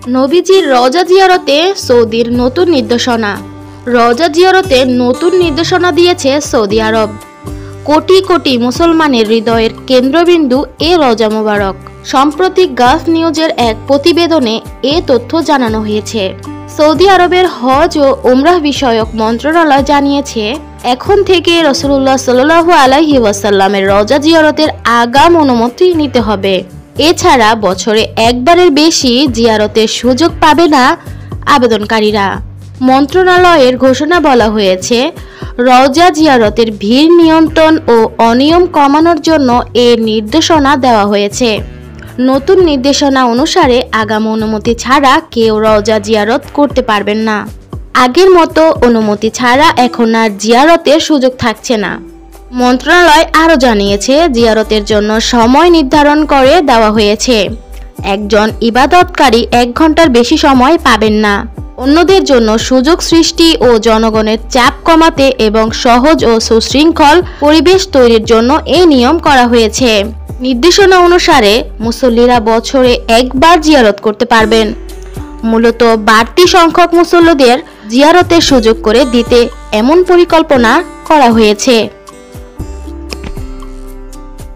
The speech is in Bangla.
নবীজির রওজা জিয়ারতে সৌদির নতুন নির্দেশনা। রওজা জিয়ারতে নতুন নির্দেশনা দিয়েছে সৌদি আরব। কোটি কোটি মুসলমানের হৃদয়ের কেন্দ্রবিন্দু এ রওজা মোবারক। সম্প্রতি গালফ নিউজের এক প্রতিবেদনে এ তথ্য জানানো হয়েছে। সৌদি আরবের হজ ও উমরাহ বিষয়ক মন্ত্রণালয় জানিয়েছে, এখন থেকে রাসূলুল্লাহ সাল্লাল্লাহু আলাইহি ওয়াসাল্লামের রওজা জিয়ারতের আগাম অনুমতি নিতে হবে। এছাড়া বছরে একবারের বেশি জিয়ারতের সুযোগ পাবে না আবেদনকারীরা। মন্ত্রণালয়ের ঘোষণা বলা হয়েছে, রওজা জিয়ারতের ভিড় নিয়ন্ত্রণ ও অনিয়ম কমানোর জন্য এ নির্দেশনা দেওয়া হয়েছে। নতুন নির্দেশনা অনুসারে আগাম অনুমতি ছাড়া কেউ রওজা জিয়ারত করতে পারবেন না। আগের মতো অনুমতি ছাড়া এখন আর জিয়ারতের সুযোগ থাকছে না। মন্ত্রণালয় আরও জানিয়েছে, জিয়ারতের জন্য সময় নির্ধারণ করে দেওয়া হয়েছে। একজন ইবাদতকারী 1 ঘন্টার বেশি সময় পাবেন না। অন্যদের জন্য সুযোগ সৃষ্টি ও জনগণের চাপ কমাতে এবং সহজ ও সুশৃঙ্খল পরিবেশ তৈরির জন্য এই নিয়ম করা হয়েছে। নির্দেশনা অনুসারে মুসল্লিরা বছরে একবার জিয়ারত করতে পারবেন। মূলত বাড়তি সংখ্যক মুসল্লিদের জিয়ারতের সুযোগ করে দিতে এমন পরিকল্পনা করা হয়েছে।